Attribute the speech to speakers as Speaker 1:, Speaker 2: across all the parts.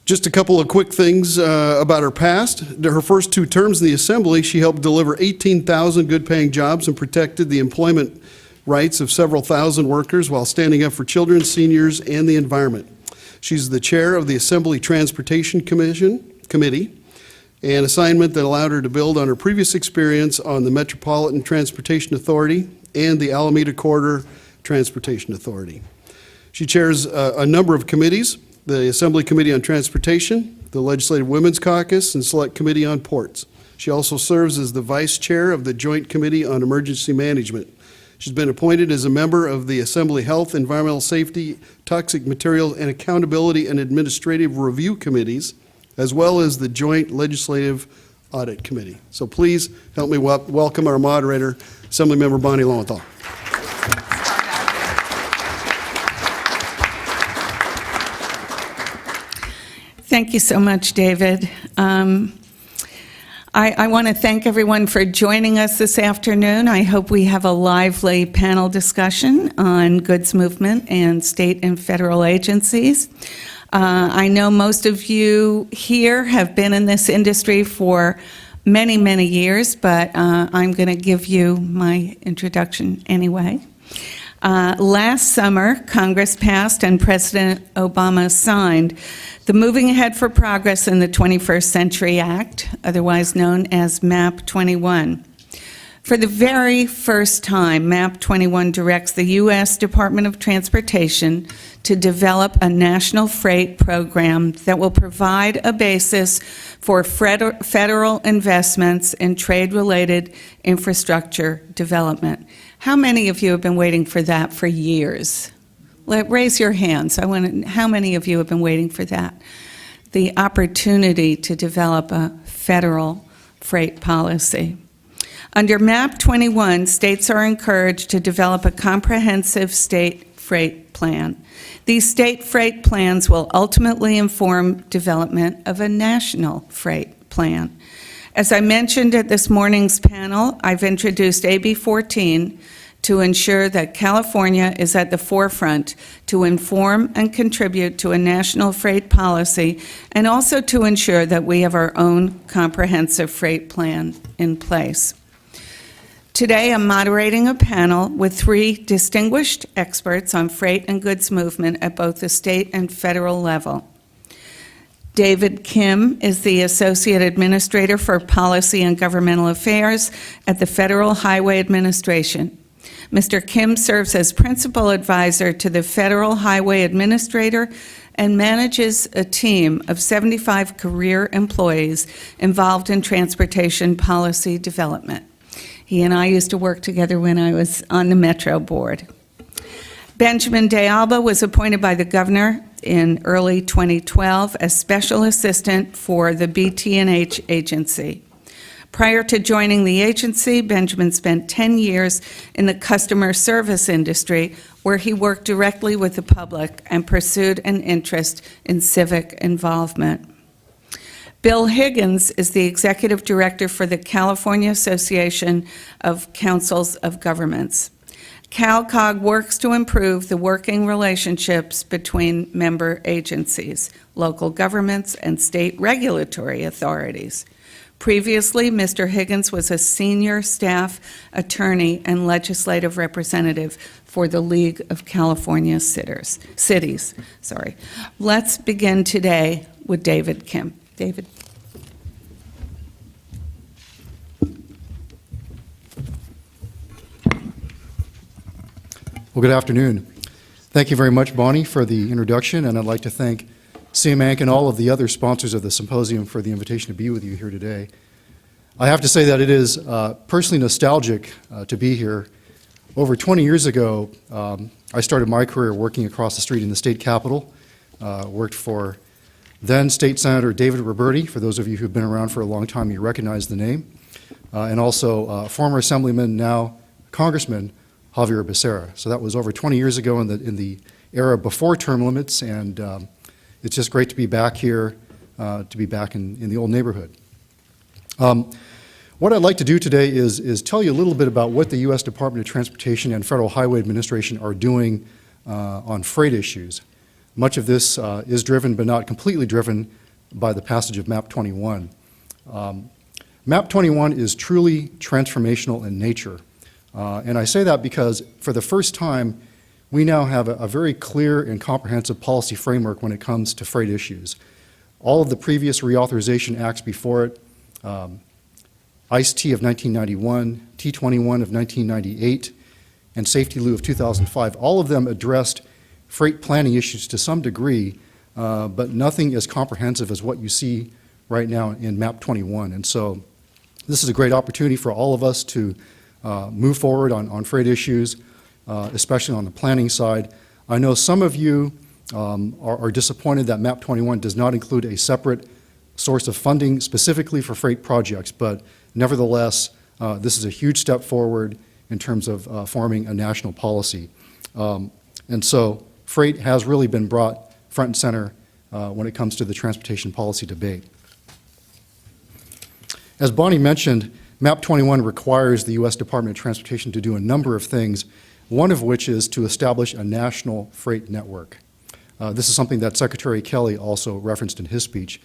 Speaker 1: Just a couple of quick things about her past. Her first 2 terms in the Assembly, she helped deliver 18,000 good-paying jobs and protected the employment rights of several thousand workers while standing up for children, seniors, and the environment. She's the chair of the Assembly Transportation Committee, an assignment that allowed her to build on her previous experience on the Metropolitan Transportation Authority and the Alameda Corridor Transportation Authority. She chairs a number of committees: the Assembly Committee on Transportation, the Legislative Women's Caucus, and Select Committee on Ports. She also serves as the vice chair of the Joint Committee on Emergency Management. She's been appointed as a member of the Assembly Health, Environmental Safety, Toxic Materials, and Accountability and Administrative Review Committees, as well as the Joint Legislative Audit Committee. So please help me welcome our moderator, Assemblymember Bonnie Lowenthal.
Speaker 2: Thank you so much, David. I want to thank everyone for joining us this afternoon. I hope we have a lively panel discussion on goods movement and state and federal agencies. I know most of you here have been in this industry for many, many years, but I'm going to give you my introduction anyway. Last summer, Congress passed and President Obama signed the Moving Ahead for Progress in the 21st Century Act, otherwise known as MAP 21. For the very first time, MAP 21 directs the U.S. Department of Transportation to develop a national freight program that will provide a basis for federal investments in trade-related infrastructure development. How many of you have been waiting for that for years? Raise your hands. How many of you have been waiting for that? The opportunity to develop a federal freight policy. Under MAP 21, states are encouraged to develop a comprehensive state freight plan. These state freight plans will ultimately inform development of a national freight plan. As I mentioned at this morning's panel, I've introduced AB 14 to ensure that California is at the forefront to inform and contribute to a national freight policy, and also to ensure that we have our own comprehensive freight plan in place. Today, I'm moderating a panel with 3 distinguished experts on freight and goods movement at both the state and federal level. David Kim is the Associate Administrator for Policy and Governmental Affairs at the Federal Highway Administration. Mr. Kim serves as Principal Advisor to the Federal Highway Administrator and manages a team of 75 career employees involved in transportation policy development. He and I used to work together when I was on the Metro Board. Benjamin de Alba was appointed by the governor in early 2012 as Special Assistant for the BT&H agency. Prior to joining the agency, Benjamin spent 10 years in the customer service industry, where he worked directly with the public and pursued an interest in civic involvement. Bill Higgins is the Executive Director for the California Association of Councils of Governments. CALCOG works to improve the working relationships between member agencies, local governments, and state regulatory authorities. Previously, Mr. Higgins was a senior staff attorney and legislative representative for the League of California Cities. Let's begin today with David Kim. David.
Speaker 3: Well, good afternoon. Thank you very much, Bonnie, for the introduction, and I'd like to thank CMANC and all of the other sponsors of the symposium for the invitation to be with you here today. I have to say that it is personally nostalgic to be here. Over 20 years ago, I started my career working across the street in the state capitol, worked for then State Senator David Roberti. For those of you who've been around for a long time, you recognize the name, and also former Assemblyman, now Congressman Javier Becerra. So that was over 20 years ago in the era before term limits, and it's just great to be back here, to be back in the old neighborhood. What I'd like to do today is tell you a little bit about what the U.S. Department of Transportation and Federal Highway Administration are doing on freight issues. Much of this is driven, but not completely driven, by the passage of MAP 21. MAP 21 is truly transformational in nature. And I say that because for the first time, we now have a very clear and comprehensive policy framework when it comes to freight issues. All of the previous reauthorization acts before it, ICE-T of 1991, T21 of 1998, and Safety Lou of 2005, all of them addressed freight planning issues to some degree, but nothing as comprehensive as what you see right now in MAP 21. And so this is a great opportunity for all of us to move forward on freight issues, especially on the planning side. I know some of you are disappointed that MAP 21 does not include a separate source of funding specifically for freight projects, but nevertheless, this is a huge step forward in terms of forming a national policy. And so freight has really been brought front and center when it comes to the transportation policy debate. As Bonnie mentioned, MAP 21 requires the U.S. Department of Transportation to do a number of things, one of which is to establish a national freight network. This is something that Secretary Kelly also referenced in his speech.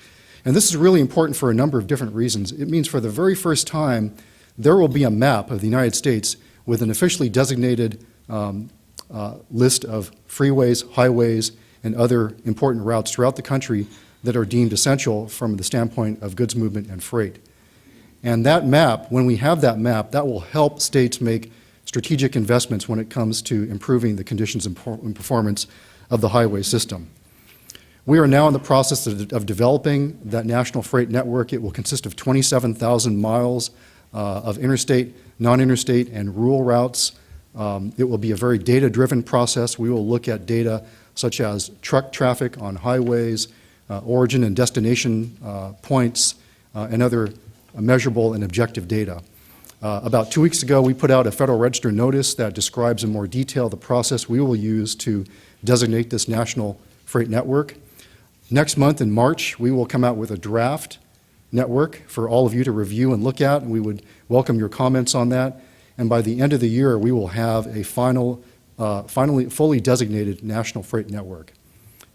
Speaker 3: And this is really important for a number of different reasons. It means for the very first time, there will be a map of the United States with an officially designated list of freeways, highways, and other important routes throughout the country that are deemed essential from the standpoint of goods movement and freight. And that map, when we have that map, that will help states make strategic investments when it comes to improving the conditions and performance of the highway system. We are now in the process of developing that national freight network. It will consist of 27,000 miles of interstate, non-interstate, and rural routes. It will be a very data-driven process. We will look at data such as truck traffic on highways, origin and destination points, and other measurable and objective data. About 2 weeks ago, we put out a Federal Register notice that describes in more detail the process we will use to designate this national freight network. Next month in March, we will come out with a draft network for all of you to review and look at, and we would welcome your comments on that. And by the end of the year, we will have a finally fully designated national freight network.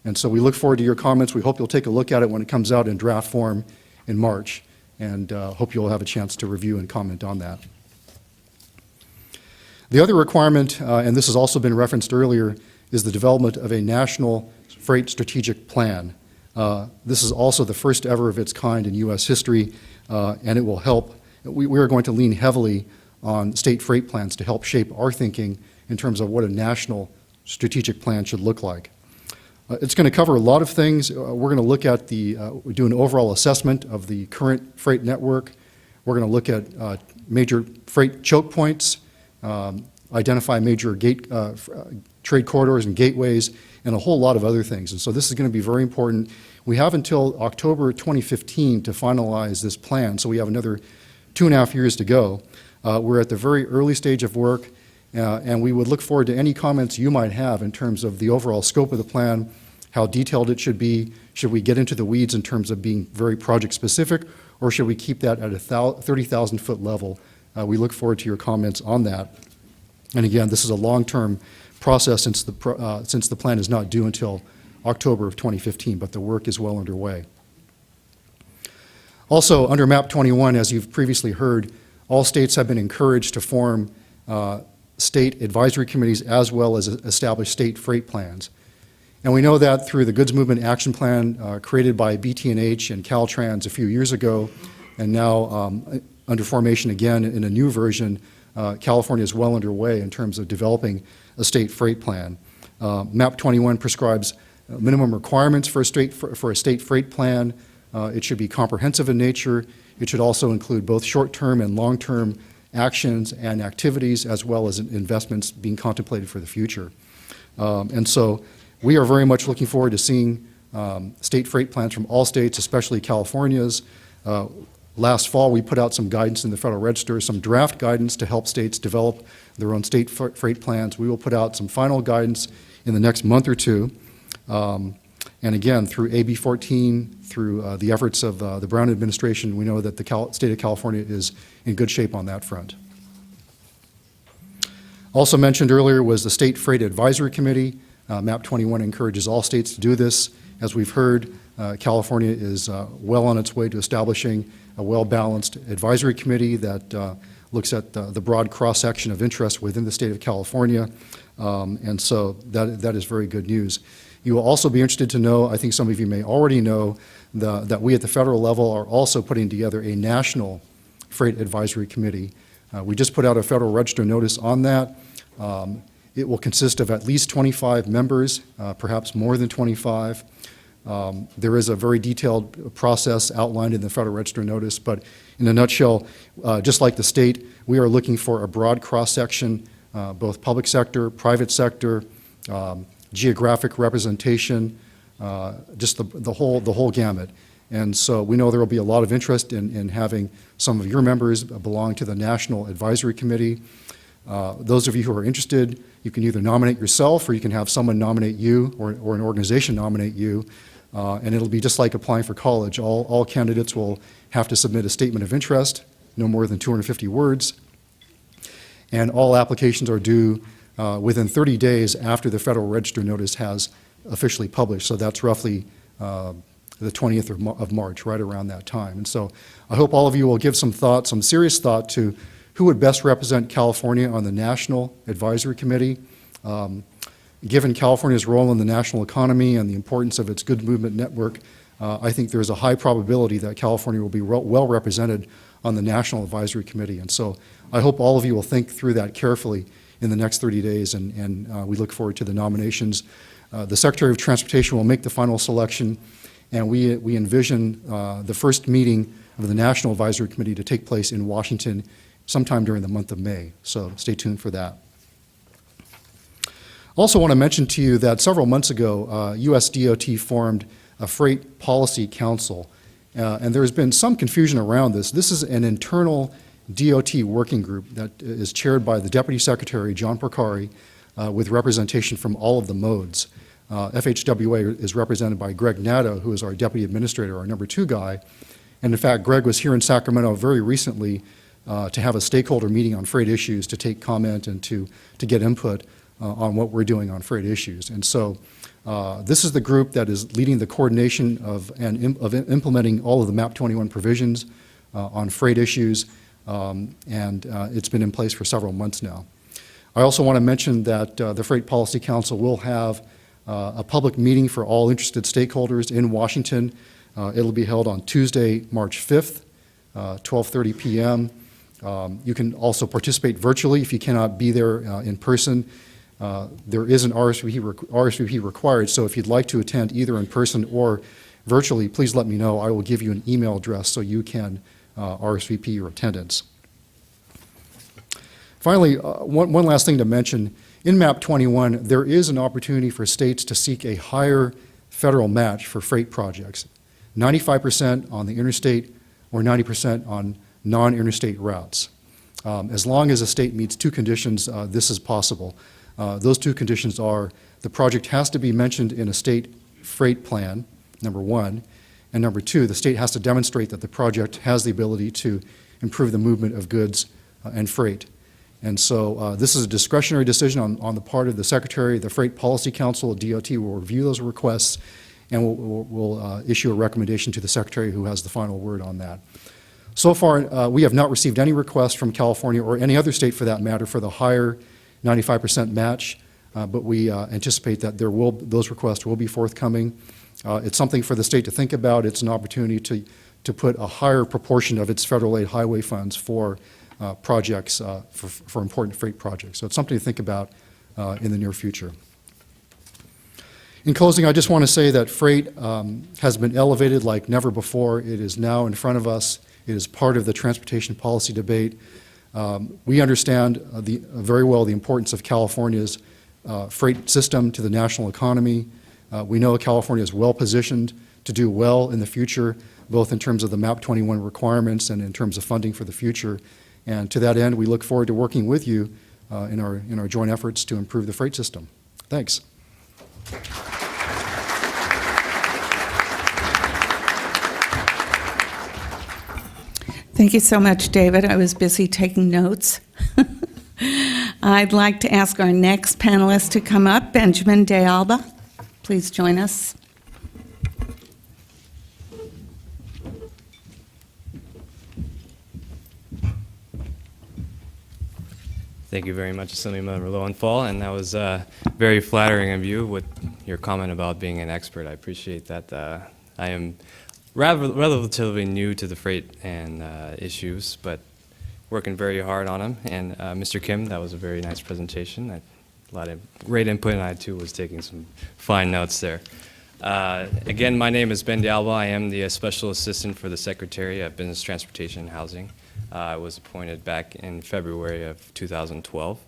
Speaker 3: And so we look forward to your comments. We hope you'll take a look at it when it comes out in draft form in March, and hope you'll have a chance to review and comment on that. The other requirement, and this has also been referenced earlier, is the development of a national freight strategic plan. This is also the first ever of its kind in U.S. history, and it will help. We are going to lean heavily on state freight plans to help shape our thinking in terms of what a national strategic plan should look like. It's going to cover a lot of things. We're going to look at do an overall assessment of the current freight network. We're going to look at major freight choke points, identify major trade corridors and gateways, and a whole lot of other things. And so this is going to be very important. We have until October 2015 to finalize this plan, so we have another 2.5 years to go. We're at the very early stage of work, and we would look forward to any comments you might have in terms of the overall scope of the plan, how detailed it should be. Should we get into the weeds in terms of being very project-specific, or should we keep that at a 30,000-foot level? We look forward to your comments on that. And again, this is a long-term process since the plan is not due until October of 2015, but the work is well underway. Also, under MAP 21, as you've previously heard, all states have been encouraged to form state advisory committees as well as establish state freight plans. And we know that through the Goods Movement Action Plan created by BT&H and Caltrans a few years ago, and now under formation again in a new version, California is well underway in terms of developing a state freight plan. MAP 21 prescribes minimum requirements for a state freight plan. It should be comprehensive in nature. It should also include both short-term and long-term actions and activities, as well as investments being contemplated for the future. And so we are very much looking forward to seeing state freight plans from all states, especially California's. Last fall, we put out some guidance in the Federal Register, some draft guidance to help states develop their own state freight plans. We will put out some final guidance in the next month or two. And again, through AB 14, through the efforts of the Brown administration, we know that the state of California is in good shape on that front. Also mentioned earlier was the State Freight Advisory Committee. MAP 21 encourages all states to do this. As we've heard, California is well on its way to establishing a well-balanced advisory committee that looks at the broad cross-section of interest within the state of California, and so that is very good news. You will also be interested to know, I think some of you may already know, that we at the federal level are also putting together a national freight advisory committee. We just put out a Federal Register notice on that. It will consist of at least 25 members, perhaps more than 25. There is a very detailed process outlined in the Federal Register notice, but in a nutshell, just like the state, we are looking for a broad cross-section, both public sector, private sector, geographic representation, just the whole gamut. And so we know there will be a lot of interest in having some of your members belong to the National Advisory Committee. Those of you who are interested, you can either nominate yourself or you can have someone nominate you or an organization nominate you. And it'll be just like applying for college. All candidates will have to submit a statement of interest, no more than 250 words. And all applications are due within 30 days after the Federal Register notice has officially published. So that's roughly the 20th of March, right around that time. And so I hope all of you will give some thought, some serious thought to who would best represent California on the National Advisory Committee. Given California's role in the national economy and the importance of its good movement network, I think there's a high probability that California will be well represented on the National Advisory Committee. And so I hope all of you will think through that carefully in the next 30 days, and we look forward to the nominations. The Secretary of Transportation will make the final selection, and we envision the first meeting of the National Advisory Committee to take place in Washington sometime during the month of May. So stay tuned for that. Also want to mention to you that several months ago, U.S. DOT formed a Freight Policy Council, and there's been some confusion around this. This is an internal DOT working group that is chaired by the Deputy Secretary, John Porcari, with representation from all of the modes. FHWA is represented by Greg Nadeau, who is our Deputy Administrator, our number 2 guy. And in fact, Greg was here in Sacramento very recently to have a stakeholder meeting on freight issues, to take comment and to get input on what we're doing on freight issues. And so this is the group that is leading the coordination of implementing all of the MAP 21 provisions on freight issues, and it's been in place for several months now. I also want to mention that the Freight Policy Council will have a public meeting for all interested stakeholders in Washington. It'll be held on Tuesday, March 5th, 12:30 p.m. You can also participate virtually if you cannot be there in person. There is an RSVP required, so if you'd like to attend either in person or virtually, please let me know. I will give you an email address so you can RSVP your attendance. Finally, one last thing to mention. In MAP 21, there is an opportunity for states to seek a higher federal match for freight projects, 95% on the interstate or 90% on non-interstate routes. As long as a state meets 2 conditions, this is possible. Those 2 conditions are the project has to be mentioned in a state freight plan, number 1, and number 2, the state has to demonstrate that the project has the ability to improve the movement of goods and freight. And so this is a discretionary decision on the part of the Secretary. The Freight Policy Council, DOT, will review those requests and will issue a recommendation to the Secretary, who has the final word on that. So far, we have not received any requests from California or any other state for that matter for the higher 95% match, but we anticipate that those requests will be forthcoming. It's something for the state to think about. It's an opportunity to put a higher proportion of its federal aid highway funds for projects, for important freight projects. So it's something to think about in the near future. In closing, I just want to say that freight has been elevated like never before. It is now in front of us. It is part of the transportation policy debate. We understand very well the importance of California's freight system to the national economy. We know California is well positioned to do well in the future, both in terms of the MAP 21 requirements and in terms of funding for the future. And to that end, we look forward to working with you in our joint efforts to improve the freight system. Thanks.
Speaker 2: Thank you so much, David. I was busy taking notes. I'd like to ask our next panelist to come up, Benjamin de Alba. Please join us.
Speaker 4: Thank you very much, Assemblymember Lowenthal, and that was very flattering of you with your comment about being an expert. I appreciate that. I am relatively new to the freight and issues, but working very hard on them. And Mr. Kim, that was a very nice presentation. A lot of great input, and I too was taking some fine notes there. Again, my name is Ben de Alba. I am the Special Assistant for the Secretary of Business, Transportation, and Housing. I was appointed back in February of 2012.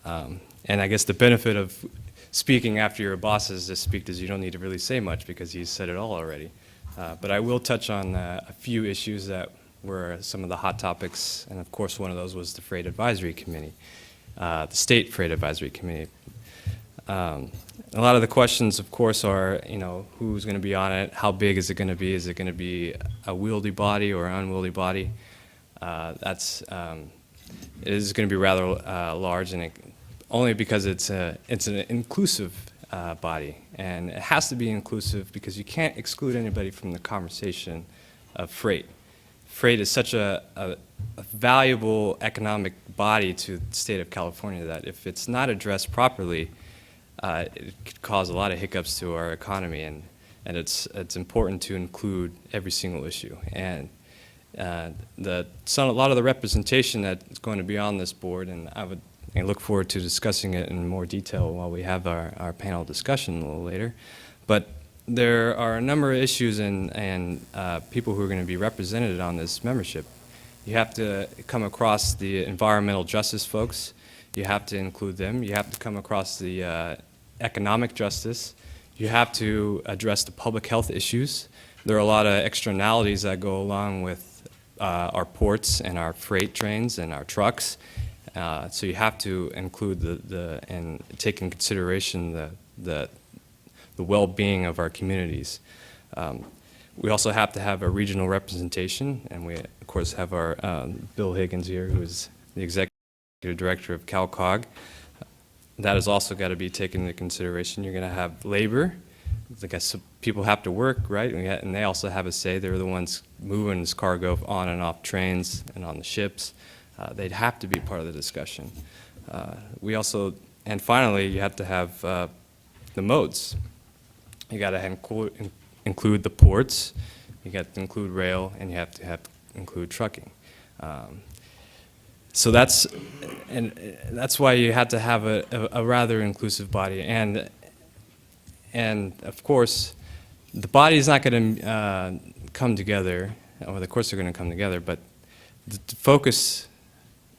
Speaker 4: And I guess the benefit of speaking after your boss is to speak is you don't need to really say much because he's said it all already. But I will touch on a few issues that were some of the hot topics, and of course one of those was the Freight Advisory Committee, the State Freight Advisory Committee. A lot of the questions, of course, are, who's going to be on it? How big is it going to be? Is it going to be a wieldy body or an unwieldy body? It is going to be rather large, and only because it's an inclusive body, and it has to be inclusive because you can't exclude anybody from the conversation of freight. Freight is such a valuable economic body to the state of California that if it's not addressed properly, it could cause a lot of hiccups to our economy, and it's important to include every single issue. And a lot of the representation that's going to be on this board, and I look forward to discussing it in more detail while we have our panel discussion a little later. But there are a number of issues and people who are going to be represented on this membership. You have to come across the environmental justice folks. You have to include them. You have to come across the economic justice. You have to address the public health issues. There are a lot of externalities that go along with our ports and our freight trains and our trucks. So you have to include and take in consideration the well-being of our communities. We also have to have a regional representation, and we of course have our Bill Higgins here, who is the executive director of CALCOG. That has also got to be taken into consideration. You're going to have labor. I guess people have to work, right? And they also have a say. They're the ones moving this cargo on and off trains and on the ships. They'd have to be part of the discussion. And finally, you have to have the modes. You got to include the ports. You got to include rail, and you have to include trucking. So that's why you have to have a rather inclusive body. And of course, the body is not going to come together, or of course they're going to come together, but the focus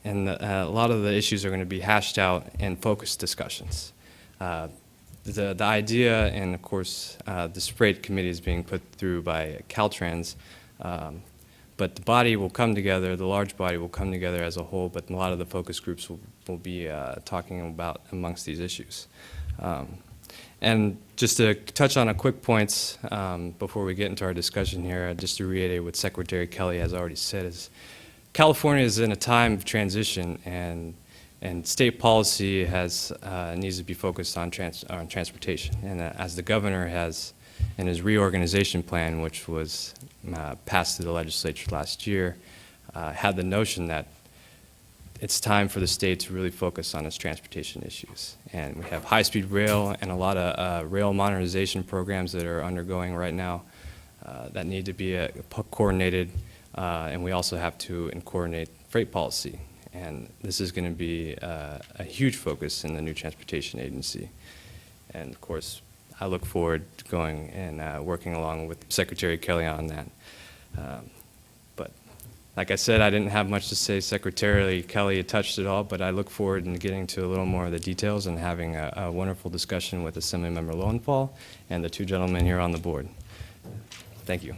Speaker 4: and a lot of the issues are going to be hashed out in focused discussions. The idea, and of course, this freight committee is being put through by Caltrans, but the body will come together, the large body will come together as a whole, but a lot of the focus groups will be talking about amongst these issues. And just to touch on a quick points before we get into our discussion here, just to reiterate what Secretary Kelly has already said, is California is in a time of transition, and state policy needs to be focused on transportation. And as the governor has in his reorganization plan, which was passed through the legislature last year, had the notion that it's time for the state to really focus on its transportation issues. And we have high-speed rail and a lot of rail modernization programs that are undergoing right now that need to be coordinated, and we also have to coordinate freight policy. And this is going to be a huge focus in the new transportation agency. And of course, I look forward to going and working along with Secretary Kelly on that. But like I said, I didn't have much to say. Secretary Kelly had touched it all, but I look forward to getting to a little more of the details and having a wonderful discussion with Assemblymember Lowenthal and the two gentlemen here on the board. Thank you.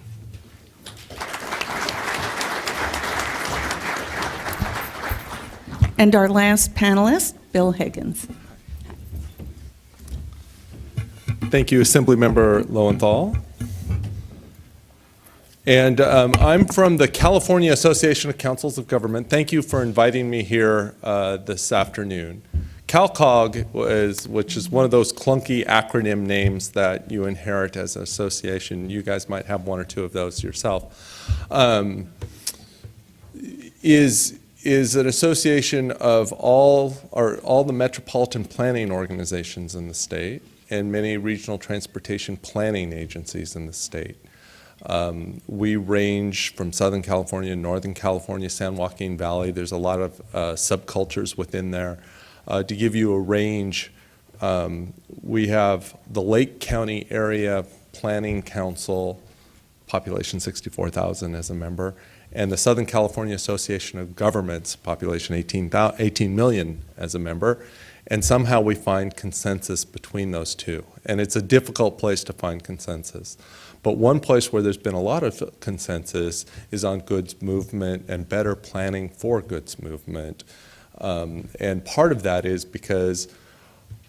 Speaker 2: And our last panelist, Bill Higgins.
Speaker 5: Thank you, Assemblymember Lowenthal. And I'm from the California Association of Councils of Government. Thank you for inviting me here this afternoon. CALCOG, which is one of those clunky acronym names that you inherit as an association. You guys might have one or two of those yourself. Is an association of all the metropolitan planning organizations in the state and many regional transportation planning agencies in the state. We range from Southern California, Northern California, San Joaquin Valley. There's a lot of subcultures within there. To give you a range, we have the Lake County Area Planning Council, population 64,000 as a member, and the Southern California Association of Governments, population 18 million as a member. And somehow we find consensus between those two. And it's a difficult place to find consensus. But one place where there's been a lot of consensus is on goods movement and better planning for goods movement. And part of that is because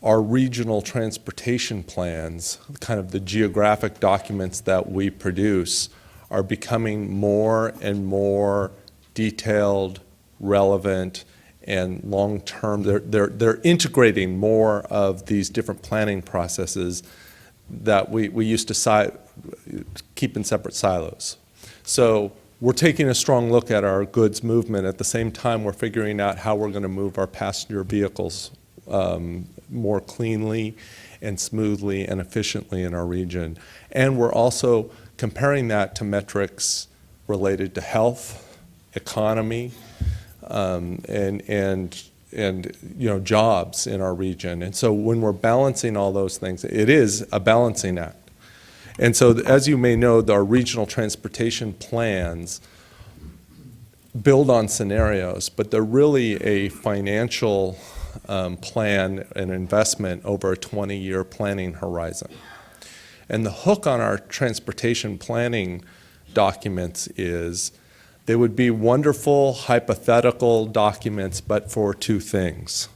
Speaker 5: our regional transportation plans, kind of the geographic documents that we produce, are becoming more and more detailed, relevant, and long-term. They're integrating more of these different planning processes that we used to keep in separate silos. So we're taking a strong look at our goods movement. At the same time, we're figuring out how we're going to move our passenger vehicles more cleanly and smoothly and efficiently in our region. And we're also comparing that to metrics related to health, economy, and jobs in our region. And so when we're balancing all those things, it is a balancing act. And so as you may know, our regional transportation plans build on scenarios, but they're really a financial plan and investment over a 20-year planning horizon. And the hook on our transportation planning documents is they would be wonderful hypothetical documents, but for two things.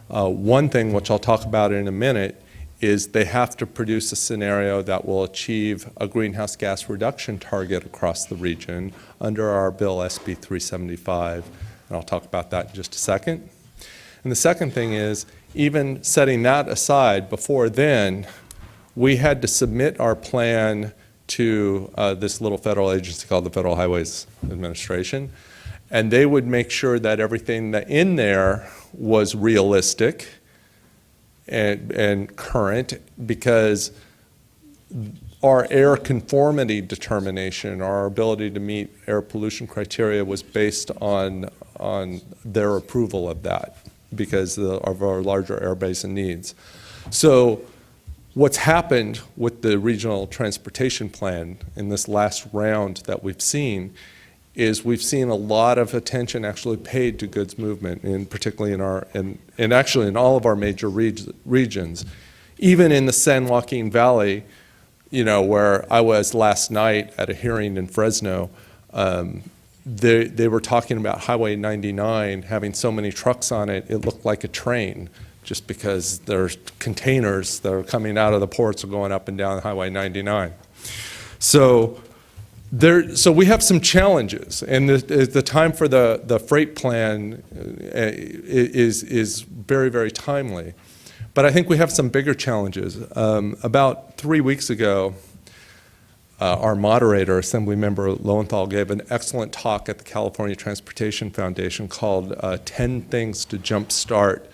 Speaker 5: One thing, which I'll talk about in a minute, is they have to produce a scenario that will achieve a greenhouse gas reduction target across the region under our bill SB 375, and I'll talk about that in just a second. And the second thing is, even setting that aside, before then, we had to submit our plan to this little federal agency called the Federal Highways Administration, and they would make sure that everything that in there was realistic and current, because our air conformity determination, our ability to meet air pollution criteria, was based on their approval of that because of our larger air basin needs. So what's happened with the regional transportation plan in this last round that we've seen is we've seen a lot of attention actually paid to goods movement, and particularly and actually in all of our major regions. Even in the San Joaquin Valley, where I was last night at a hearing in Fresno, they were talking about Highway 99 having so many trucks on it, it looked like a train, just because there's containers that are coming out of the ports or going up and down Highway 99. So we have some challenges, and the time for the freight plan is very, very timely. But I think we have some bigger challenges. About 3 weeks ago, our moderator, Assemblymember Lowenthal, gave an excellent talk at the California Transportation Foundation called 10 Things to Jumpstart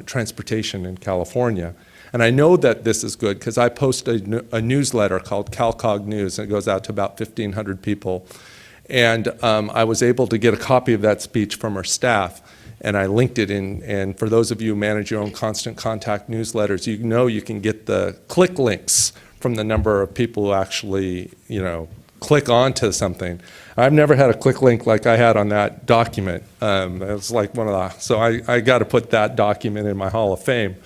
Speaker 5: Transportation in California. And I know that this is good because I post a newsletter called CALCOG News, and it goes out to about 1,500 people. And I was able to get a copy of that speech from our staff, and I linked it in. And for those of you who manage your own constant contact newsletters, you can get the click links from the number of people who actually, click onto something. I've never had a click link like I had on that document. It's like so I got to put that document in my Hall of Fame.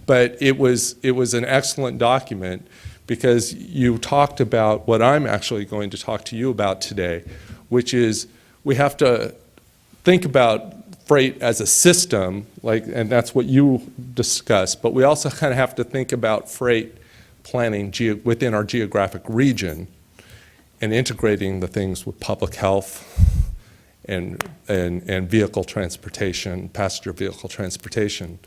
Speaker 5: But it was an excellent document because you talked about what I'm actually going to talk to you about today, which is we have to think about freight as a system, and that's what you discussed, but we also kind of have to think about freight planning within our geographic region. and integrating the things with public health and vehicle transportation, passenger vehicle transportation.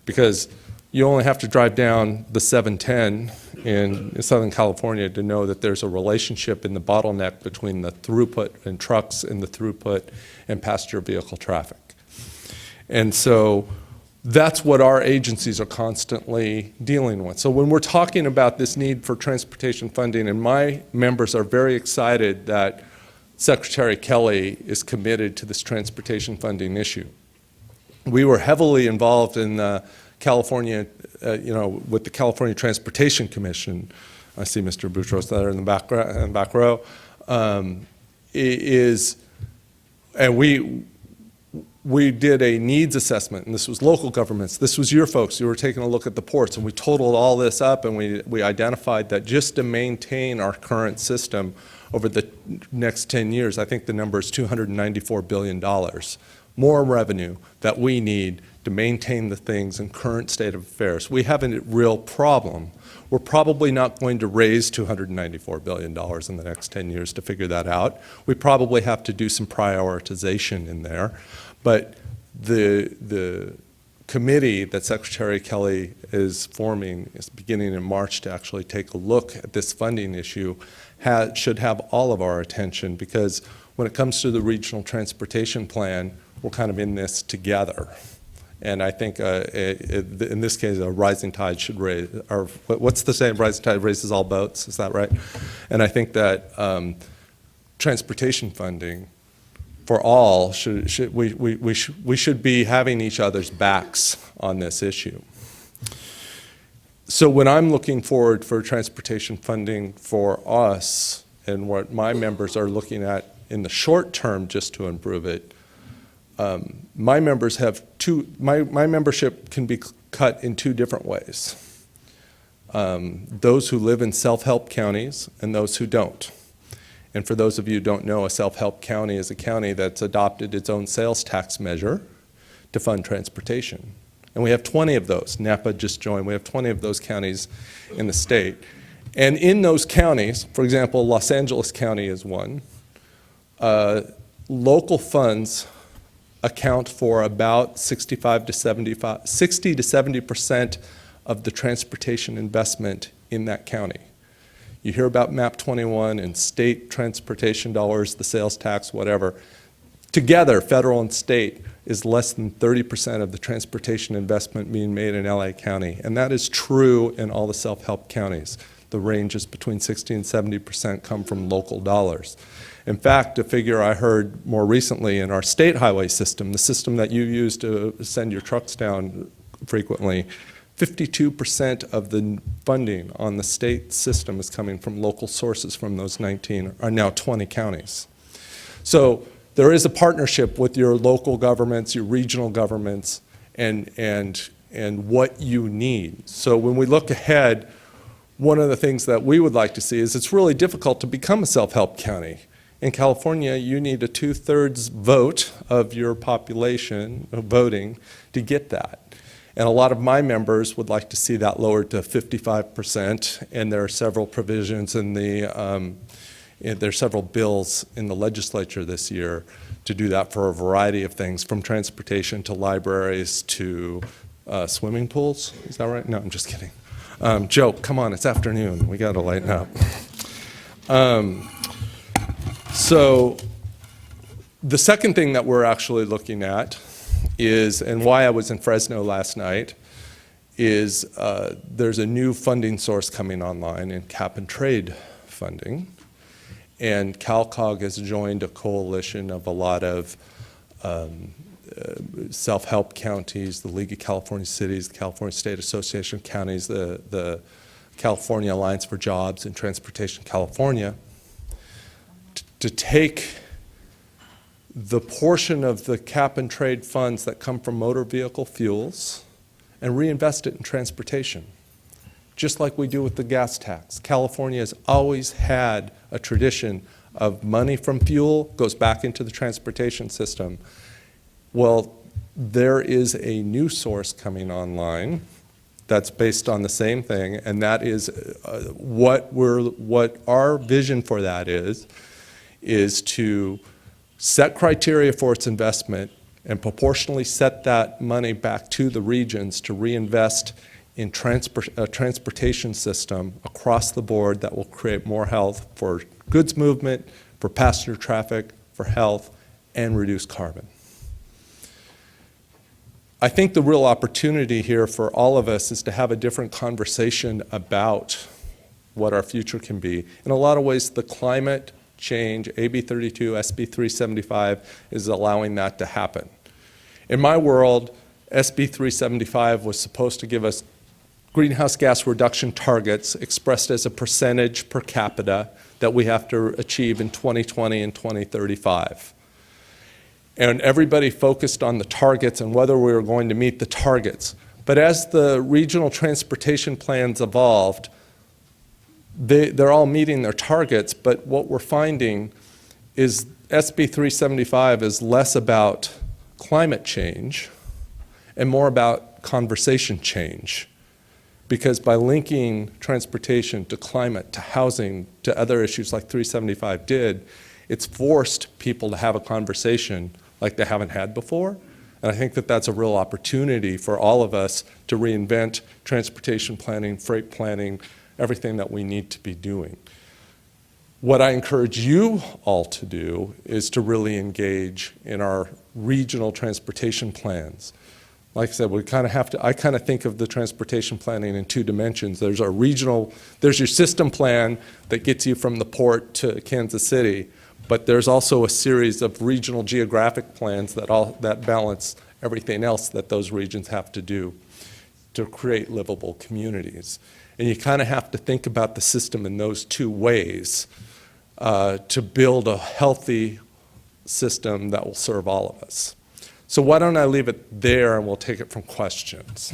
Speaker 5: Because you only have to drive down the 710 in Southern California to know that there's a relationship in the bottleneck between the throughput in trucks and the throughput in passenger vehicle traffic. And so that's what our agencies are constantly dealing with. So when we're talking about this need for transportation funding, and my members are very excited that Secretary Kelly is committed to this transportation funding issue. We were heavily involved in the California, with the California Transportation Commission. I see Mr. Boutros there in the back row. And we did a needs assessment, and this was local governments. This was your folks. You were taking a look at the ports, and we totaled all this up, and we identified that just to maintain our current system over the next 10 years, I think the number is $294 billion more revenue that we need to maintain the things in current state of affairs. We have a real problem. We're probably not going to raise $294 billion in the next 10 years to figure that out. We probably have to do some prioritization in there. But the committee that Secretary Kelly is forming is beginning in March to actually take a look at this funding issue should have all of our attention, because when it comes to the regional transportation plan, we're kind of in this together. And I think in this case, a rising tide should raise, or what's the saying, rising tide raises all boats, is that right? And I think that transportation funding for all, we should be having each other's backs on this issue. So when I'm looking forward for transportation funding for us, and what my members are looking at in the short term just to improve it, my members have my membership can be cut in two different ways. Those who live in self-help counties and those who don't. And for those of you who don't know, a self-help county is a county that's adopted its own sales tax measure to fund transportation. And we have 20 of those. Napa just joined. We have 20 of those counties in the state. And in those counties, for example, Los Angeles County is one, local funds account for about 60 to 70% of the transportation investment in that county. You hear about MAP 21 and state transportation dollars, the sales tax, whatever. Together, federal and state is less than 30% of the transportation investment being made in LA County. And that is true in all the self-help counties. The range is between 60 and 70% come from local dollars. In fact, a figure I heard more recently in our state highway system, the system that you use to send your trucks down frequently, 52% of the funding on the state system is coming from local sources from those 19, or now 20 counties. So there is a partnership with your local governments, your regional governments, and what you need. So when we look ahead, one of the things that we would like to see is it's really difficult to become a self-help county. In California, you need a 2/3 vote of your population voting to get that. And a lot of my members would like to see that lowered to 55%, and there are several provisions in there are several bills in the legislature this year to do that for a variety of things, from transportation to libraries to swimming pools. Is that right? No, I'm just kidding. Joe, come on, it's afternoon. We got to lighten up. So the second thing that we're actually looking at is, and why I was in Fresno last night, is there's a new funding source coming online in cap and trade funding. And CALCOG has joined a coalition of a lot of self-help counties, the League of California Cities, the California State Association of Counties, the California Alliance for Jobs and Transportation California, to take the portion of the cap and trade funds that come from motor vehicle fuels and reinvest it in transportation, just like we do with the gas tax. California has always had a tradition of money from fuel goes back into the transportation system. Well, there is a new source coming online that's based on the same thing, and that is what our vision for that is to set criteria for its investment and proportionally set that money back to the regions to reinvest in a transportation system across the board that will create more health for goods movement, for passenger traffic, for health, and reduce carbon. I think the real opportunity here for all of us is to have a different conversation about what our future can be. In a lot of ways, the climate change, AB 32, SB 375, is allowing that to happen. In my world, SB 375 was supposed to give us greenhouse gas reduction targets expressed as a percentage per capita that we have to achieve in 2020 and 2035. And everybody focused on the targets and whether we were going to meet the targets. But as the regional transportation plans evolved, they're all meeting their targets, but what we're finding is SB 375 is less about climate change and more about conversation change. Because by linking transportation to climate, to housing, to other issues like 375 did, it's forced people to have a conversation like they haven't had before. And I think that that's a real opportunity for all of us to reinvent transportation planning, freight planning, everything that we need to be doing. What I encourage you all to do is to really engage in our regional transportation plans. Like I said, I kind of think of the transportation planning in two dimensions. There's our regional, there's your system plan that gets you from the port to Kansas City, but there's also a series of regional geographic plans that balance everything else that those regions have to do to create livable communities. And you kind of have to think about the system in those two ways to build a healthy system that will serve all of us. So why don't I leave it there and we'll take it from questions.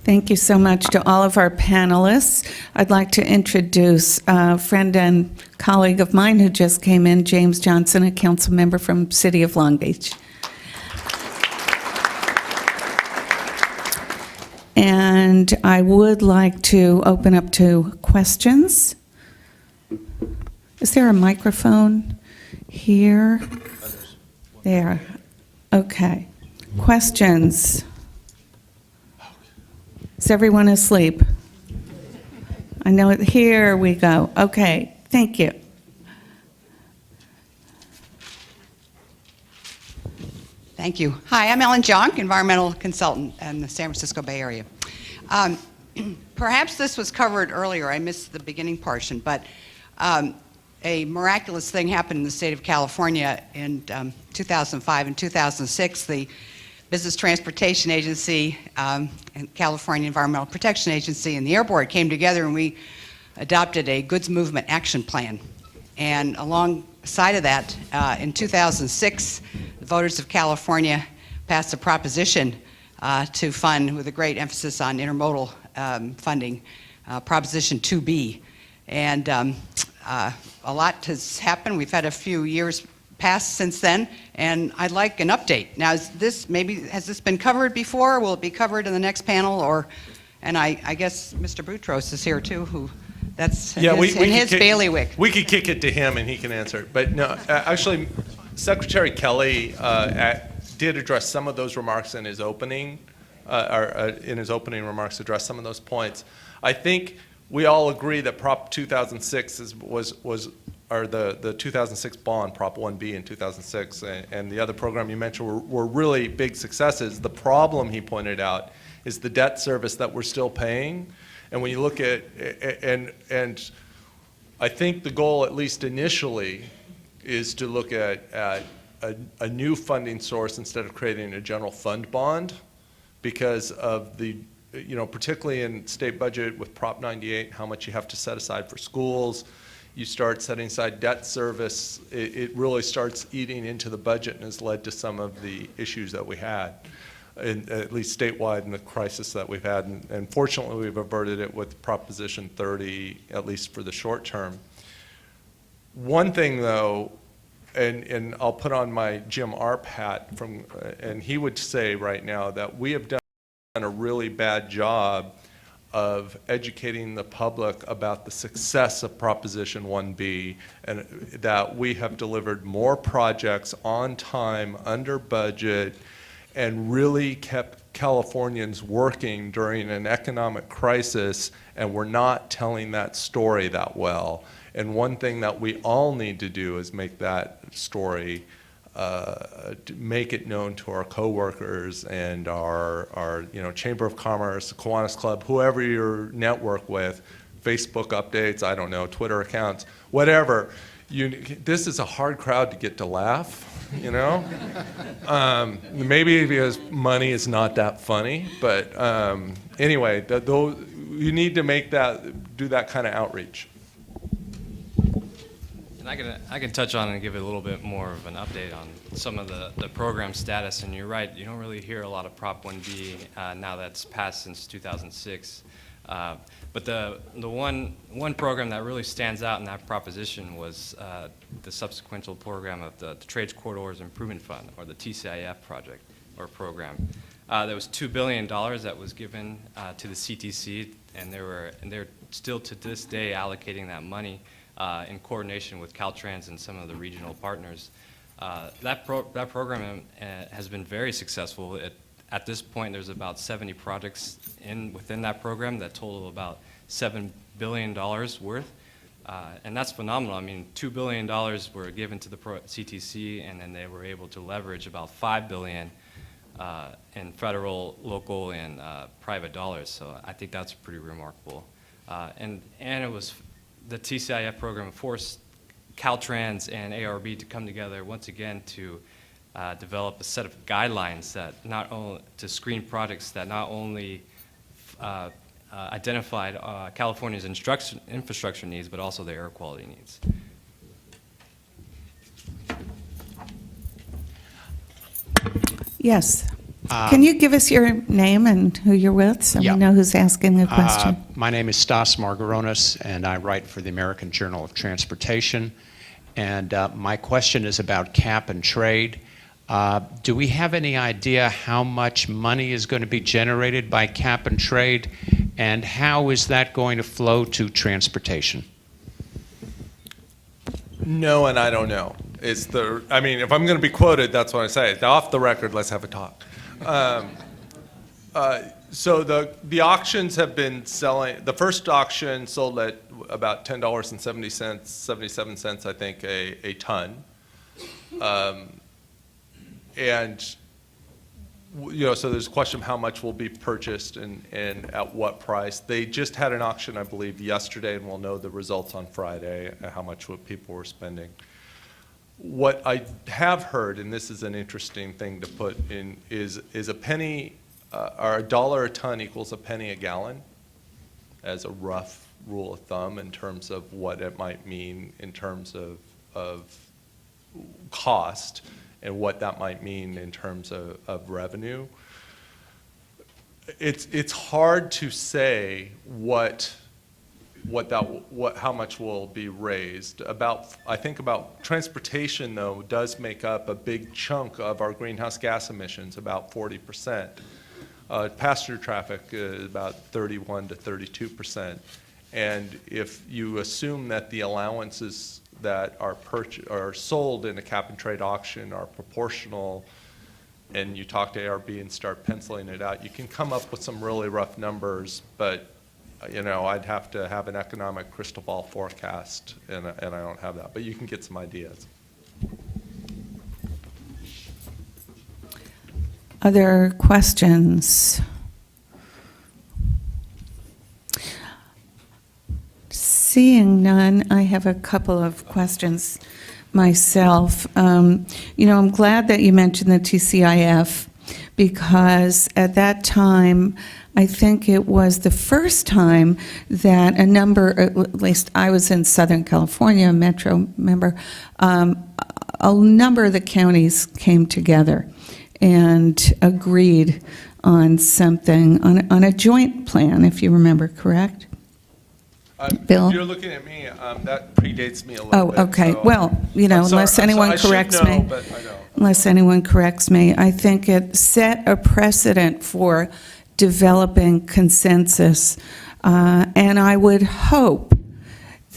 Speaker 2: Thank you so much to all of our panelists. I'd like to introduce a friend and colleague of mine who just came in, James Johnson, a council member from City of Long Beach. And I would like to open up to questions. Is there a microphone here? There. Okay. Questions? Is everyone asleep? I know it. Here we go. Okay. Thank you.
Speaker 6: Thank you. Hi, I'm Ellen Jonk, environmental consultant in the San Francisco Bay Area. Perhaps this was covered earlier. I missed the beginning portion, but a miraculous thing happened in the state of California in 2005 and 2006. The Business Transportation Agency and California Environmental Protection Agency and the Air Board came together and we adopted a goods movement action plan. And alongside of that, in 2006, the voters of California passed a proposition to fund, with a great emphasis on intermodal funding, Proposition 2B. And a lot has happened. We've had a few years pass since then, and I'd like an update. Now, has this been covered before? Will it be covered in the next panel? And I guess Mr. Boutros is here too, who that's in his bailiwick.
Speaker 5: We could kick it to him and he can answer it. But no, actually, Secretary Kelly did address some of those remarks in his opening, remarks, addressed some of those points. I think we all agree that Prop 2006 the 2006 bond, Prop 1B in 2006, and the other program you mentioned were really big successes. The problem, he pointed out, is the debt service that we're still paying. And when you look at, and I think the goal, at least initially, is to look at a new funding source instead of creating a general fund bond, because of the, particularly in state budget with Prop 98, how much you have to set aside for schools. You start setting aside debt service, it really starts eating into the budget and has led to some of the issues that we had, at least statewide, in the crisis that we've had. And fortunately, we've averted it with Proposition 30, at least for the short term. One thing, though, and I'll put on my Jim Arp hat and he would say right now that we have done a really bad job of educating the public about the success of Proposition 1B, and that we have delivered more projects on time, under budget, and really kept Californians working during an economic crisis, and we're not telling that story that well. And one thing that we all need to do is make that story, make it known to our coworkers and our Chamber of Commerce, Kiwanis Club, whoever you network with, Facebook updates, I don't know, Twitter accounts, whatever. This is a hard crowd to get to laugh. Maybe because money is not that funny, but anyway, you need to do that kind of outreach.
Speaker 4: And I can touch on and give it a little bit more of an update on some of the program status. And you're right, you don't really hear a lot of Prop 1B now that's passed since 2006. But the one program that really stands out in that proposition was the subsequent program of the Trades Corridors Improvement Fund, or the TCIF project or program. There was $2 billion that was given to the CTC, and they're still to this day allocating that money in coordination with Caltrans and some of the regional partners. That program has been very successful. At this point, there's about 70 projects within that program that total about $7 billion worth. And that's phenomenal. I mean, $2 billion were given to the CTC, and then they were able to leverage about $5 billion in federal, local, and private dollars. So I think that's pretty remarkable. And it was the TCIF program forced Caltrans and ARB to come together once again to develop a set of guidelines that to screen projects that not only identified California's infrastructure needs, but also their air quality needs.
Speaker 2: Yes. Can you give us your name and who you're with so
Speaker 7: Yeah.
Speaker 2: we know who's asking the question?
Speaker 7: My name is Stas Margaronis, and I write for the American Journal of Transportation. And my question is about cap and trade. Do we have any idea how much money is going to be generated by cap and trade, and how is that going to flow to transportation?
Speaker 5: No, and I don't know. If I'm going to be quoted, that's what I say. Off the record, let's have a talk. So the auctions have been selling. The first auction sold at about $10.70, 77 cents, I think, a ton. So there's a question of how much will be purchased and at what price. They just had an auction, I believe, yesterday, and we'll know the results on Friday, how much what people were spending. What I have heard, and this is an interesting thing to put in, is a penny or $1 a ton equals a penny a gallon, as a rough rule of thumb in terms of what it might mean in terms of cost and what that might mean in terms of revenue. It's hard to say how much will be raised. I think about transportation, though, does make up a big chunk of our greenhouse gas emissions, about 40%. Passenger traffic is about 31 to 32%. And if you assume that the allowances that are sold in a cap and trade auction are proportional, and you talk to ARB and start penciling it out, you can come up with some really rough numbers, but I'd have to have an economic crystal ball forecast, and I don't have that, but you can get some ideas.
Speaker 2: Other questions? Seeing none, I have a couple of questions myself. I'm glad that you mentioned the TCIF, because at that time, I think it was the first time that a number, at least I was in Southern California, a Metro member, a number of the counties came together and agreed on something, on a joint plan, if you remember, correct? Bill?
Speaker 5: If you're looking at me, that predates me a little
Speaker 2: Oh,
Speaker 5: bit.
Speaker 2: okay.
Speaker 5: so-
Speaker 2: Well,
Speaker 5: I'm sorry,
Speaker 2: unless anyone
Speaker 5: I should
Speaker 2: corrects
Speaker 5: know,
Speaker 2: me.
Speaker 5: but I don't.
Speaker 2: Unless anyone corrects me, I think it set a precedent for developing consensus. And I would hope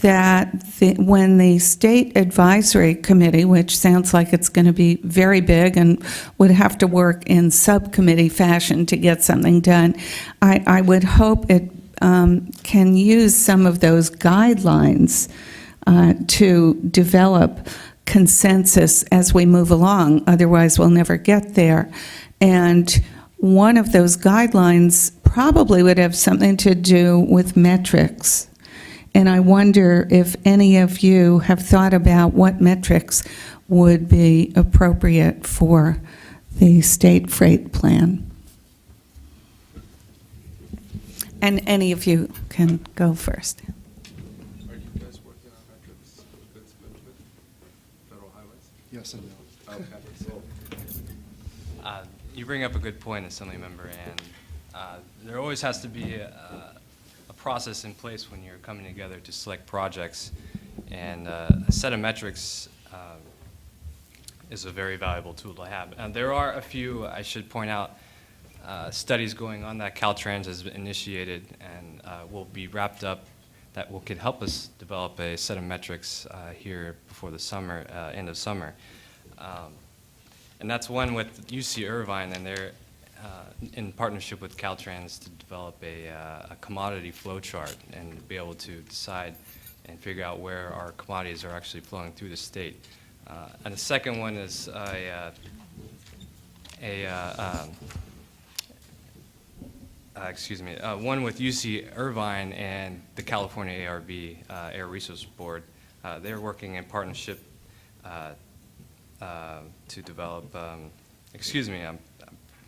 Speaker 2: that when the State Advisory Committee, which sounds like it's going to be very big and would have to work in subcommittee fashion to get something done, I would hope it can use some of those guidelines to develop consensus as we move along. Otherwise, we'll never get there. And one of those guidelines probably would have something to do with metrics. And I wonder if any of you have thought about what metrics would be appropriate for the state freight plan. And any of you can go first.
Speaker 5: Are you guys working on metrics with federal highways?
Speaker 3: Yes and no.
Speaker 5: Okay.
Speaker 4: You bring up a good point, Assemblymember, and there always has to be a process in place when you're coming together to select projects, and a set of metrics is a very valuable tool to have. And there are a few, I should point out, studies going on that Caltrans has initiated and will be wrapped up that could help us develop a set of metrics here before the summer, end of summer. And that's one with UC Irvine, and they're in partnership with Caltrans to develop a commodity flow chart and be able to decide and figure out where our commodities are actually flowing through the state. And the second one is one with UC Irvine and the California ARB, Air Resource Board. They're working in partnership to develop,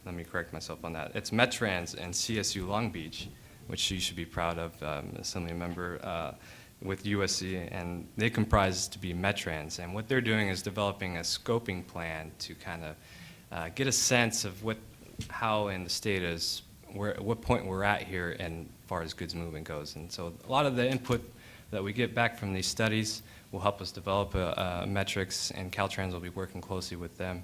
Speaker 4: let me correct myself on that. It's Metrans and CSU Long Beach, which you should be proud of, Assemblymember, with USC, and they comprise to be Metrans. And what they're doing is developing a scoping plan to kind of get a sense of how in the state is, at what point we're at here as far as goods movement goes. And so a lot of the input that we get back from these studies will help us develop metrics, and Caltrans will be working closely with them.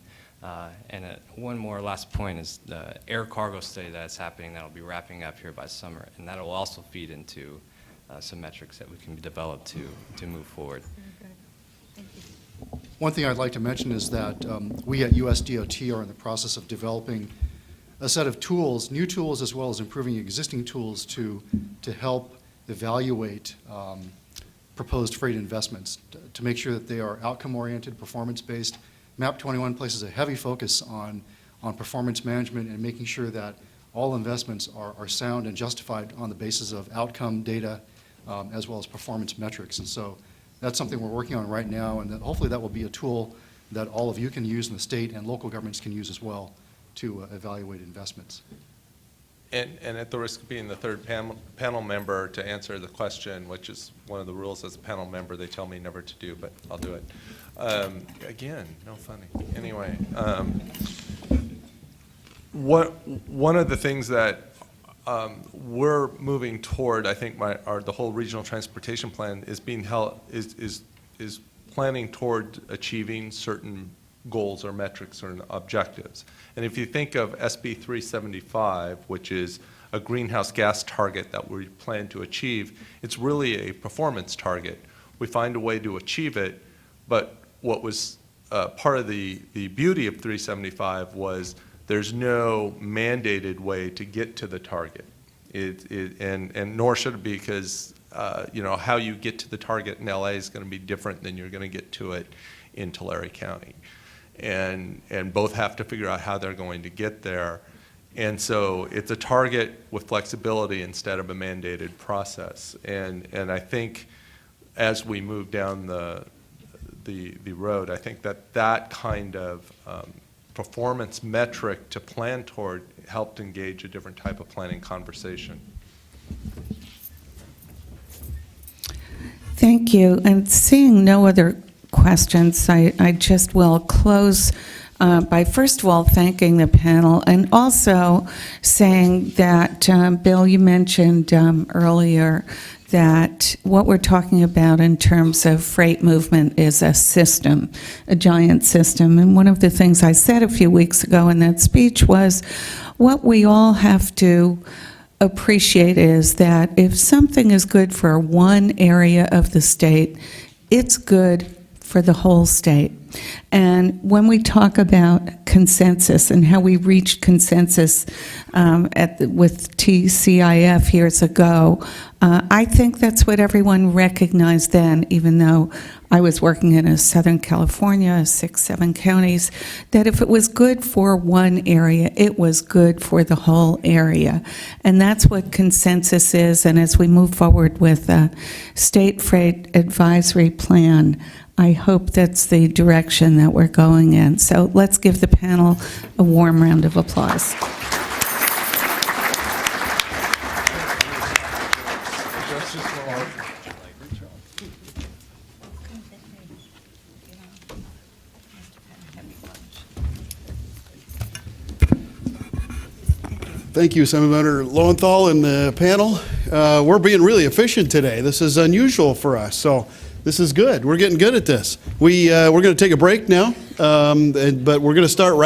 Speaker 4: And one more last point is the air cargo study that's happening that will be wrapping up here by summer, and that will also feed into some metrics that we can develop to move forward.
Speaker 3: One thing I'd like to mention is that we at USDOT are in the process of developing a set of tools, new tools as well as improving existing tools to help evaluate proposed freight investments, to make sure that they are outcome-oriented, performance-based. MAP 21 places a heavy focus on performance management and making sure that all investments are sound and justified on the basis of outcome data as well as performance metrics. And so that's something we're working on right now, and that hopefully that will be a tool that all of you can use in the state and local governments can use as well to evaluate investments.
Speaker 5: And at the risk of being the third panel member to answer the question, which is one of the rules as a panel member they tell me never to do, but I'll do it. Again, no funny. Anyway, one of the things that we're moving toward, I think the whole regional transportation plan is being held, is planning toward achieving certain goals or metrics or objectives. And if you think of SB 375, which is a greenhouse gas target that we plan to achieve, it's really a performance target. We find a way to achieve it, but what was part of the beauty of 375 was there's no mandated way to get to the target. And nor should it be, because how you get to the target in LA is going to be different than you're going to get to it in Tulare County. And both have to figure out how they're going to get there. And so it's a target with flexibility instead of a mandated process. And I think as we move down the road, I think that kind of performance metric to plan toward helped engage a different type of planning conversation.
Speaker 2: Thank you. And seeing no other questions, I just will close by first of all thanking the panel and also saying that, Bill, you mentioned earlier that what we're talking about in terms of freight movement is a system, a giant system. And one of the things I said a few weeks ago in that speech was what we all have to appreciate is that if something is good for one area of the state, it's good for the whole state. And when we talk about consensus and how we reached consensus with TCIF years ago, I think that's what everyone recognized then, even though I was working in Southern California, 6, 7 counties, that if it was good for one area, it was good for the whole area. And that's what consensus is. And as we move forward with the State Freight Advisory Plan, I hope that's the direction that we're going in. So let's give the panel a warm round of applause.
Speaker 1: Thank you, Assemblymember Lowenthal and the panel. We're being really efficient today. This is unusual for us, so this is good. We're getting good at this. We're going to take a break now, but we're going to start right